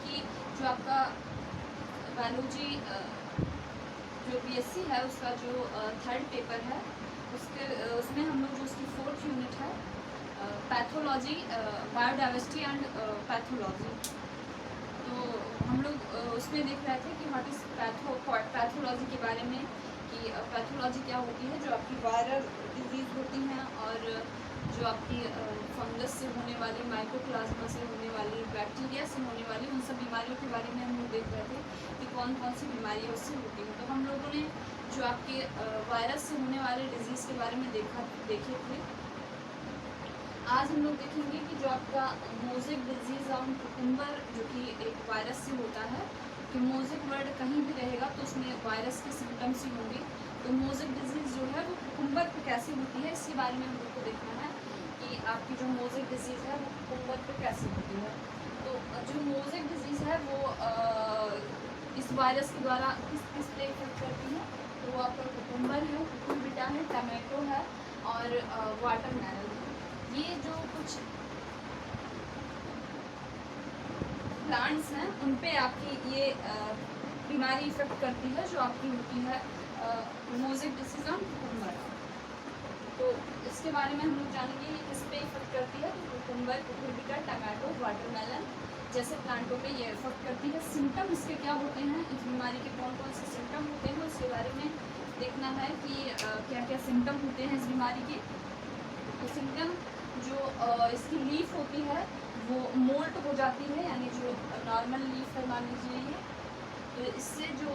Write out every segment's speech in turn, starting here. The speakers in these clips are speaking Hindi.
कि जो आपका बायोलॉजी जो बीएससी है उसका जो थर्ड पेपर है उसमें हम लोग जो उसकी 4th यूनिट है पैथोलॉजी, बायोडाइवर्सिटी एंड पैथोलॉजी, तो हम लोग उसमें देख रहे थे कि व्हाट इज़ पैथोलॉजी के बारे में, कि पैथोलॉजी क्या होती है, जो आपकी वायरल डिजीज़ होती हैं और जो आपकी फंगस से होने वाली, माइकोप्लाज्मा से होने वाली, बैक्टीरिया से होने वाली, उन सब बीमारियों के बारे में हम लोग देख रहे थे कि कौन कौन सी बीमारियाँ उससे होती हैं। तो हम लोगों ने जो आपके वायरस से होने वाले डिजीज़ के बारे में देखे थे। आज हम लोग देखेंगे कि जो आपका मोज़ेक डिजीज़ ऑन कुकुम्बर, जो कि एक वायरस से होता है, कि मोज़ेक वर्ड कहीं भी रहेगा तो उसमें वायरस के सिम्टम्स ही होंगे। तो मोज़ेक डिजीज़ जो है वो कुकुम्बर पे कैसे होती है, इसके बारे में हम लोग को देखना है कि आपकी जो मोज़ेक डिजीज़ है वो कुकुम्बर पे कैसे होती है। तो जो मोज़ेक डिजीज़ है वो इस वायरस के द्वारा किस पे इफेक्ट करती है, तो वो आपका कुकुम्बर है, कुकुरबिटा है, टमाटो है और वाटरमेलन है। ये जो कुछ प्लांट्स हैं उन पे आपकी ये बीमारी इफेक्ट करती है, जो आपकी होती है मोज़ेक डिसीज़ ऑन कुकुम्बर। तो इसके बारे में हम लोग जानेंगे ये किस पे इफेक्ट करती है। तो कुकुम्बर, कुकुरबिटा, टमाटो, वाटरमेलन जैसे प्लांटों पे ये इफेक्ट करती है। सिम्टम इसके क्या होते हैं, इस बीमारी के कौन कौन से सिम्टम होते हैं, उसके बारे में देखना है कि क्या क्या सिम्टम होते हैं इस बीमारी के। तो सिम्टम जो इसकी लीफ होती है वो मोल्ट हो जाती है, यानी जो नॉर्मल लीफ है मान लीजिए ये, तो इससे जो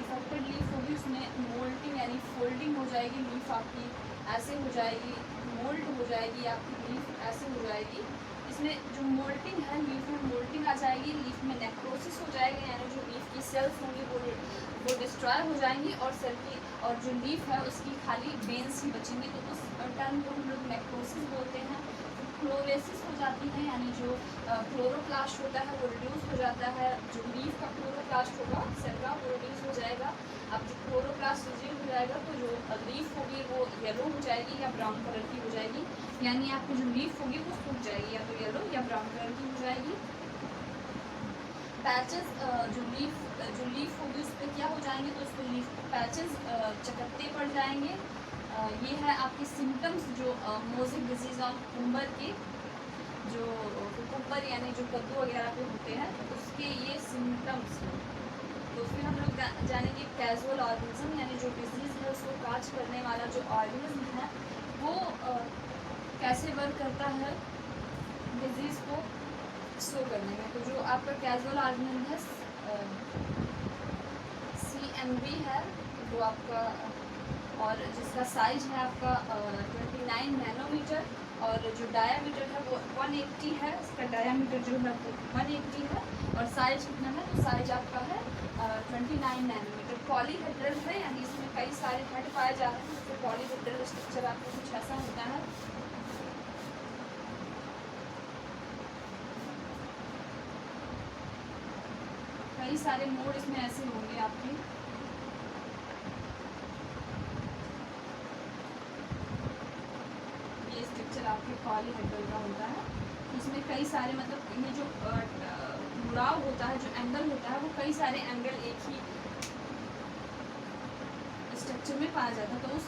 इफेक्टेड लीफ होगी उसमें मोल्टिंग यानी फोल्डिंग हो जाएगी, लीफ आपकी ऐसे हो जाएगी, मोल्ट हो जाएगी, आपकी लीफ ऐसे हो जाएगी। इसमें जो मोल्टिंग है, लीफ में मोल्टिंग आ जाएगी, लीफ में नेक्रोसिस हो जाएगा, यानी जो लीफ की सेल्स होंगी वो डिस्ट्रॉय हो जाएंगी और सेल की और जो लीफ है उसकी खाली वेन्स ही बचेंगी। तो उस टर्म को हम लोग नेक्रोसिस बोलते हैं। क्लोरेसिस हो जाती है, यानी जो क्लोरोप्लास्ट होता है वो रिड्यूस हो जाता है, जो लीफ का क्लोरोप्लास्ट होगा सेल का वो रिड्यूस हो जाएगा। अब जो क्लोरोप्लास्ट रिड्यूस हो जाएगा तो जो लीफ होगी वो येलो हो जाएगी या ब्राउन कलर की हो जाएगी, यानी आपकी जो लीफ होगी वो सूख जाएगी, या तो येलो या ब्राउन कलर की हो जाएगी। पैचेस, जो लीफ होगी उस पर क्या हो जाएंगे, तो उस पर लीफ पैचेस चकत्ते पड़ जाएंगे। ये है आपके सिम्टम्स जो मोज़ेक डिजीज़ ऑन कुकुम्बर के, जो कुकुम्बर यानी जो कद्दू वगैरह पे होते हैं उसके ये सिम्टम्स हैं। तो उसमें हम लोग जानेंगे कैजुअल ऑर्गेनिज्म, यानी जो डिजीज़ है उसको काज करने वाला जो ऑर्गेनिज्म है वो कैसे वर्क करता है डिजीज़ को शो करने में। तो जो आपका कैजुअल ऑर्गेनिज्म है CMV है वो आपका, और जिसका साइज है आपका 29 नैनोमीटर, और जो डायामीटर है वो 180 है, इसका डायामीटर जो है वो 180 है, और साइज कितना है, तो साइज आपका है 29 नैनोमीटर। पॉलीहेड्रल है, यानी इसमें कई सारे हेड पाए जा रहे हैं, तो पॉलीहेड्रल स्ट्रक्चर आपको कुछ ऐसा होता है। कई सारे मोड इसमें ऐसे होंगे आपके। ये स्ट्रक्चर आपके पॉलीहेड्रल का होता है, इसमें कई सारे मतलब ये जो मुड़ाव होता है, जो एंगल होता है वो कई सारे एंगल एक ही स्ट्रक्चर में पाया जाता है। तो उस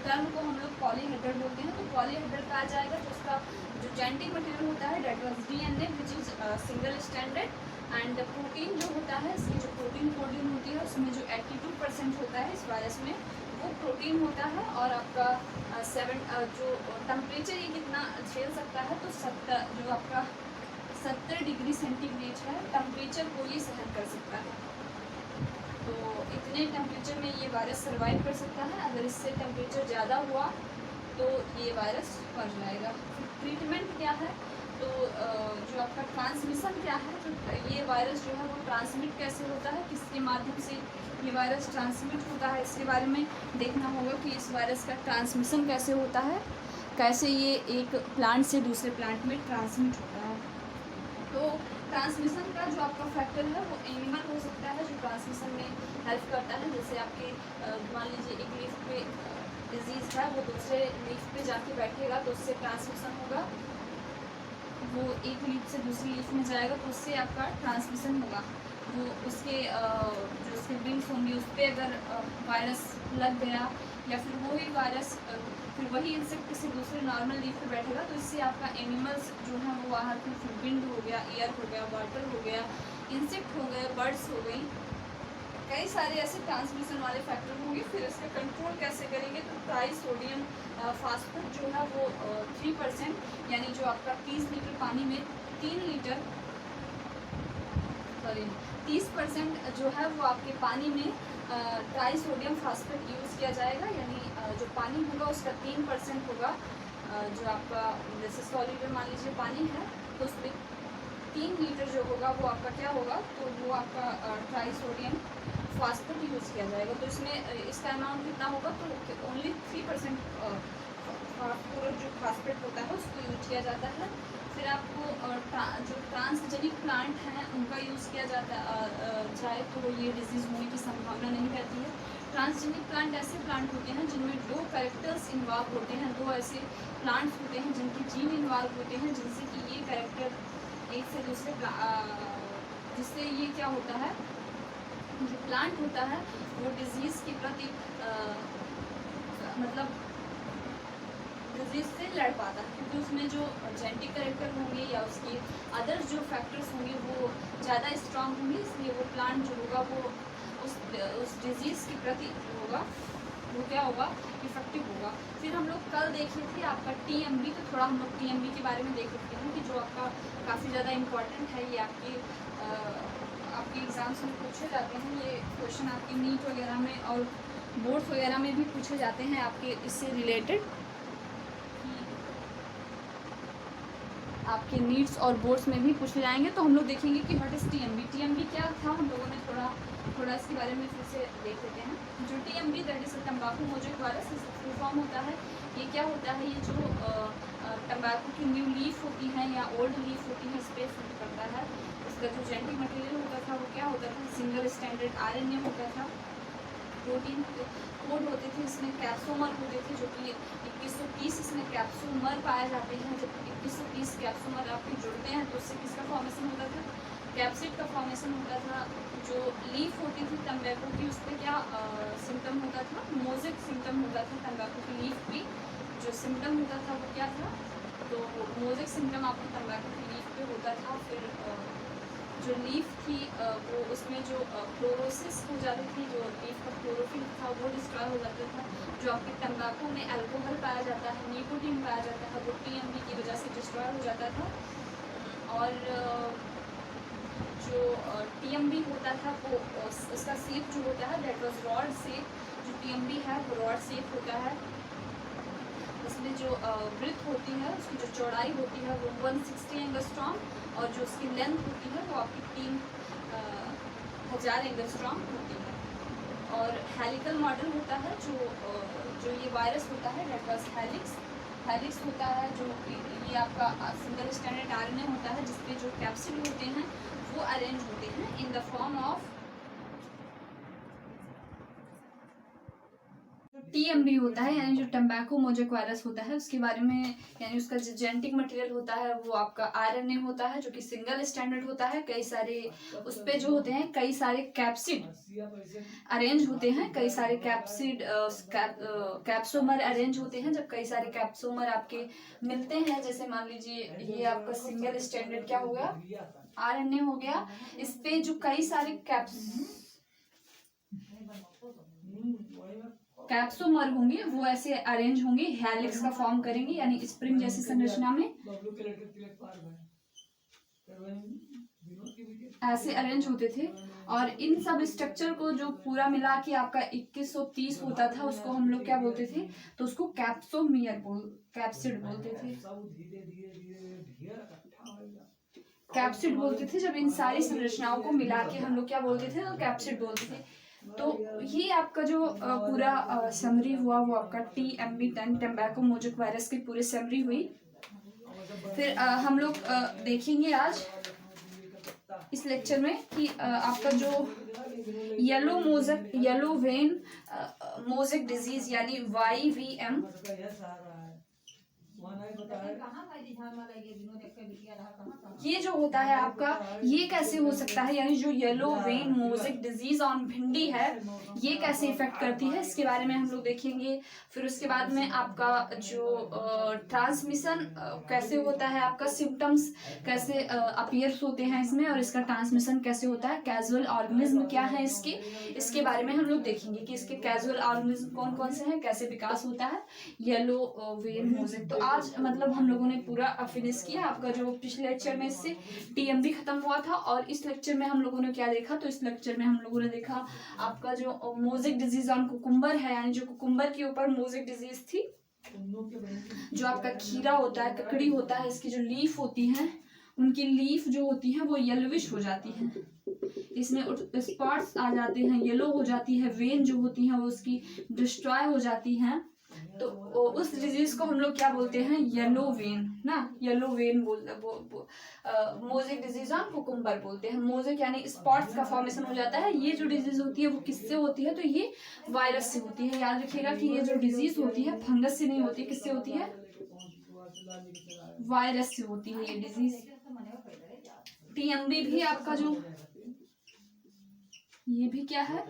टर्म को हम लोग पॉलीहेड्रल बोलते हैं। तो पॉलीहेड्रल का आ जाएगा तो उसका जो जेनेटिक मटेरियल होता है that was DNA which is single standard, and protein जो होता है, इसकी जो प्रोटीन कोडिंग होती है उसमें जो 82% होता है इस वायरस में वो प्रोटीन होता है। और आपका जो टेम्परेचर ये कितना झेल सकता है, तो 70 डिग्री सेंटीग्रेड है टेम्परेचर को ये सहन कर सकता है। तो इतने टेम्परेचर में ये वायरस सर्वाइव कर सकता है। अगर इससे टेम्परेचर ज़्यादा हुआ तो ये वायरस मर जाएगा। ट्रीटमेंट क्या है, तो जो आपका ट्रांसमिशन क्या है, तो ये वायरस जो है वो ट्रांसमिट कैसे होता है, किसके माध्यम से ये वायरस ट्रांसमिट होता है, इसके बारे में देखना होगा कि इस वायरस का ट्रांसमिशन कैसे होता है, कैसे ये एक प्लांट से दूसरे प्लांट में ट्रांसमिट होता है। तो ट्रांसमिशन का जो आपका फैक्टर है वो एनिमल हो सकता है जो ट्रांसमिशन में हेल्प करता है। जैसे आपके मान लीजिए एक लीफ पे डिजीज़ है, वो दूसरे लीफ पे जाके बैठेगा तो उससे ट्रांसमिशन होगा। वो एक लीफ से दूसरी लीफ में जाएगा तो उससे आपका ट्रांसमिशन होगा। वो उसके जो उसके विंग्स होंगे उस पर अगर वायरस लग गया या फिर वही वायरस फिर वही इंसेक्ट किसी दूसरे नॉर्मल लीफ पे बैठेगा तो इससे आपका एनिमल्स जो है वो बाहर की फिर विंड हो गया, एयर हो गया, वाटर हो गया, इंसेक्ट हो गए, बर्ड्स हो गई, कई सारे ऐसे ट्रांसमिशन वाले फैक्टर होंगे। फिर इसका कंट्रोल कैसे करेंगे तो ट्राई सोडियम फास्फेट जो है वो 3% यानी जो आपका 30 लीटर पानी में 30% जो है वो आपके पानी में ट्राई सोडियम फास्फेट यूज़ किया जाएगा। यानी जो पानी होगा उसका 3% होगा। जो आपका जैसे 100 लीटर मान लीजिए पानी है तो उसमें 3 लीटर जो होगा वो आपका क्या होगा तो वो आपका ट्राई सोडियम फास्फेट यूज़ किया जाएगा। तो इसमें इसका अमाउंट कितना होगा तो ओनली 3% पूरा जो फास्फेट होता है उसको यूज किया जाता है। फिर आपको जो ट्रांसजेनिक प्लांट हैं उनका यूज़ किया जाता जाए तो ये डिजीज़ होने की संभावना नहीं रहती है। ट्रांसजेनिक प्लांट ऐसे प्लांट होते हैं जिनमें 2 कैरेक्टर्स इन्वॉल्व होते हैं, 2 ऐसे प्लांट्स होते हैं जिनके जीन इन्वॉल्व होते हैं जिनसे कि ये कैरेक्टर एक से दूसरे जिससे ये क्या होता है जो प्लांट होता है वो डिजीज़ के प्रति मतलब डिजीज से लड़ पाता है क्योंकि उसमें जो जेनेटिक कैरेक्टर होंगे या उसके अदर्स जो फैक्टर्स होंगे वो ज़्यादा स्ट्रांग होंगे, इसलिए वो प्लांट जो होगा वो उस डिजीज़ के प्रति जो होगा वो क्या होगा इफेक्टिव होगा। फिर हम लोग कल देखे थे आपका TMB, तो थोड़ा हम लोग TMB के बारे में देख सकते हैं कि जो आपका काफ़ी ज़्यादा इम्पॉर्टेंट है। ये आपके एग्ज़ाम्स में पूछे जाते हैं, ये क्वेश्चन आपके नीट वगैरह में और बोर्ड्स वगैरह में भी पूछे जाते हैं आपके इससे रिलेटेड। आपके नीट्स और बोर्ड्स में भी पूछे जाएंगे। तो हम लोग देखेंगे कि व्हाट इज़ TMB क्या था, हम लोगों ने थोड़ा इसके बारे में फिर से देख लेते हैं। जो TMB दैट इज़ तंबाकू मोजेक वायरस, इसका फुल फॉर्म होता है। ये क्या होता है, ये जो तंबाकू की न्यू लीफ होती है या ओल्ड लीफ होती है इस पर इफेक्ट करता है। इसका जो जेनेटिक मटेरियल होता था वो क्या होता था, सिंगल स्टैंडर्ड RNA होता था। प्रोटीन कोड होते थे, इसमें कैप्सोमर होते थे जो कि 2130 इसमें कैप्सोमर पाए जाते हैं। जब 2130 कैप्सोमर आपके जुड़ते हैं तो उससे किसका फॉर्मेशन होता था, कैप्सिड का फॉर्मेशन होता था। जो लीफ होती थी तंबाकू की उस पर क्या सिम्टम होता था, मोजेक सिम्टम होता था। तंबाकू की लीफ पे जो सिम्टम होता था वो क्या था, तो मोजेक सिम्टम आपको तंबाकू की लीफ पे होता था। फिर जो लीफ थी वो उसमें जो क्लोरोसिस हो जाती थी, जो लीफ का क्लोरोफिल था वो डिस्ट्रॉय हो जाता था। जो आपके तंबाकू में अल्कोहल पाया जाता है, निकोटीन पाया जाता है, वो TMB की वजह से डिस्ट्रॉय हो जाता था। और जो TMB होता था वो उसका शेप जो होता है दैट वाज रॉड शेप। जो TMB है वो रॉड शेप होता है। उसमें जो ब्रेथ होती है उसकी जो चौड़ाई होती है वो 160 एंगस्ट्रॉम और जो उसकी लेंथ होती है वो आपकी 3000 एंगस्ट्रॉम होती है। और हेलिकल मॉडल होता है जो ये वायरस होता है डेट वाज हेलिक्स होता है। जो ये आपका सिंगल स्टैंडर्ड RNA होता है जिसपे जो कैप्सिड होते हैं वो अरेंज होते हैं in the form of TMB होता है। यानी जो तंबाकू मोजेक वायरस होता है उसके बारे में, यानी उसका जो जेनेटिक मटेरियल होता है वो आपका RNA होता है जो कि सिंगल स्टैंडर्ड होता है। कई सारे उस पे जो होते हैं कई सारे कैप्सिड अरेंज होते हैं, कई सारे कैप्सिड कैप्सोमर अरेंज होते हैं। जब कई सारे कैप्सोमर आपके मिलते हैं, जैसे मान लीजिए ये आपका सिंगल स्टैंडर्ड क्या हो गया RNA हो गया, इस पे जो कई सारे कैप्सोमर होंगे वो ऐसे अरेंज होंगे, हेलिक्स का फॉर्म करेंगे यानी स्प्रिंग जैसी संरचना में ऐसे अरेंज होते थे। और इन सब स्ट्रक्चर को जो पूरा मिला के आपका 2130 होता था उसको हम लोग क्या बोलते थे, तो उसको कैप्सिड बोलते थे। कैप्सिड बोलते थे जब इन सारी संरचनाओं को मिला के हम लोग क्या बोलते थे, तो कैप्सिड बोलते थे। तो ये आपका जो पूरा समरी हुआ वो आपका TMB10 टम्बैको मोजेक वायरस की पूरी समरी हुई। फिर हम लोग देखेंगे आज इस लेक्चर में कि आपका जो येलो वेन मोजेक डिजीज यानी YVM ये जो होता है आपका, ये कैसे हो सकता है, यानी जो yellow vein mosaic disease on भिंडी है ये कैसे इफेक्ट करती है, इसके बारे में हम लोग देखेंगे। फिर उसके बाद में आपका जो ट्रांसमिशन कैसे होता है, आपका सिम्टम्स कैसे अपीयर्स होते हैं इसमें, और इसका ट्रांसमिशन कैसे होता है, कैजुअल ऑर्गेनिज्म क्या है इसके बारे में हम लोग देखेंगे कि इसके कैजुअल ऑर्गेनिज्म कौन कौन से हैं, कैसे विकास होता है येलो वेन मोज़ेक। तो आज मतलब हम लोगों ने पूरा फिनिश किया आपका जो पिछले लेक्चर में इससे टीएमबी खत्म हुआ था, और इस लेक्चर में हम लोगों ने क्या देखा, तो इस लेक्चर में हम लोगों ने देखा आपका जो मोज़ेक डिजीज ऑन कुकुम्बर है, यानी जो कुकुम्बर के ऊपर मोज़ेक डिजीज थी, जो आपका खीरा होता है, ककड़ी होता है, इसकी जो लीफ होती है, उनकी लीफ जो होती है वो येलोविश हो जाती है, इसमें स्पॉट्स आ जाते हैं, येलो हो जाती है, वेन जो होती है वो उसकी डिस्ट्रॉय हो जाती हैं। तो उस डिजीज को हम लोग क्या बोलते हैं, येलो वेन ना, yellow vein mosaic disease on cucumber बोलते हैं। मोज़ेक यानी स्पॉट्स का फॉर्मेशन हो जाता है। ये जो डिजीज होती है वो किससे होती है, तो ये वायरस से होती है। याद रखिएगा कि ये जो डिजीज होती है फंगस से नहीं होती, किससे होती है, वायरस से होती है ये डिजीज। टीएमबी भी आपका जो ये भी क्या है,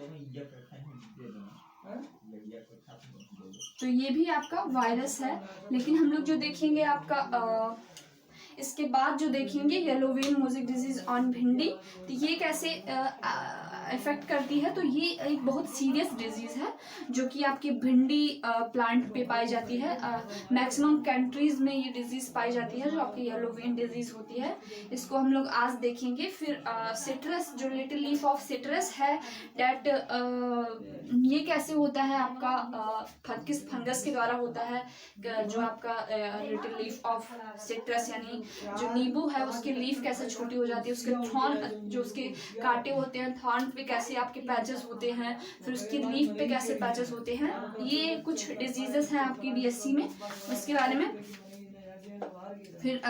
तो ये भी आपका वायरस है। लेकिन हम लोग जो देखेंगे आपका इसके बाद जो देखेंगे yellow vein mosaic disease on भिंडी, तो ये कैसे इफेक्ट करती है, तो ये एक बहुत सीरियस डिजीज है जो कि आपकी भिंडी प्लांट पे पाई जाती है। मैक्सिमम कंट्रीज में ये डिजीज पाई जाती है जो आपकी येलो वेन डिजीज होती है, इसको हम लोग आज देखेंगे। फिर सिट्रस, जो लिटिल लीफ ऑफ सिट्रस है डेट, ये कैसे होता है आपका किस फंगस के द्वारा होता है, जो आपका लिटिल लीफ ऑफ सिट्रस यानी जो नींबू है उसकी लीफ कैसे छोटी हो जाती है, उसके थॉर्न जो उसके कांटे होते हैं, थॉर्न पे कैसे आपके पैचेस होते हैं, फिर उसकी लीफ पे कैसे पैचेस होते हैं, ये कुछ डिजीजेस हैं आपकी डीएससी में, उसके बारे में। फिर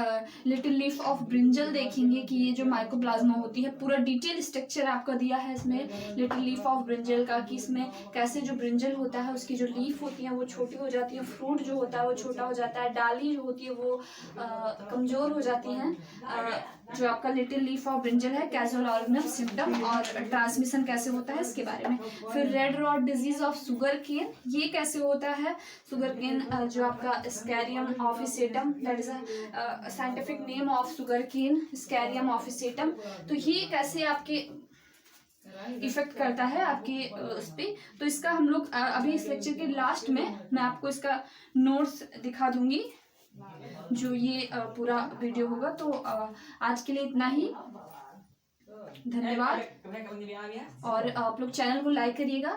लिटिल लीफ ऑफ ब्रिंजल देखेंगे कि ये जो माइकोप्लाज्मा होती है, पूरा डिटेल स्ट्रक्चर आपका दिया है इसमें लिटिल लीफ ऑफ ब्रिंजल का, कि इसमें कैसे जो ब्रिंजल होता है उसकी जो लीफ होती है वो छोटी हो जाती है, फ्रूट जो होता है वो छोटा हो जाता है, डाली जो होती है वो कमजोर हो जाती हैं। जो आपका लिटिल लीफ ऑफ ब्रिंजल है, कैजुअल ऑर्गेनिज्म, सिम्टम और ट्रांसमिशन कैसे होता है इसके बारे में। फिर red rot disease of sugar cane, ये कैसे होता है, शुगर केन जो आपका saccharum officinarum, that is scientific name of sugar cane, saccharum officinarum, तो ये कैसे आपके इफेक्ट करता है आपके उस पे। तो इसका हम लोग अभी इस लेक्चर के लास्ट में मैं आपको इसका नोट्स दिखा दूंगी, जो ये पूरा वीडियो होगा। तो आज के लिए इतना ही, धन्यवाद। और आप लोग चैनल को लाइक करिएगा,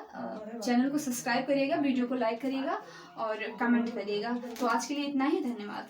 चैनल को सब्सक्राइब करिएगा, वीडियो को लाइक करिएगा और कमेंट करिएगा। तो आज के लिए इतना ही, धन्यवाद।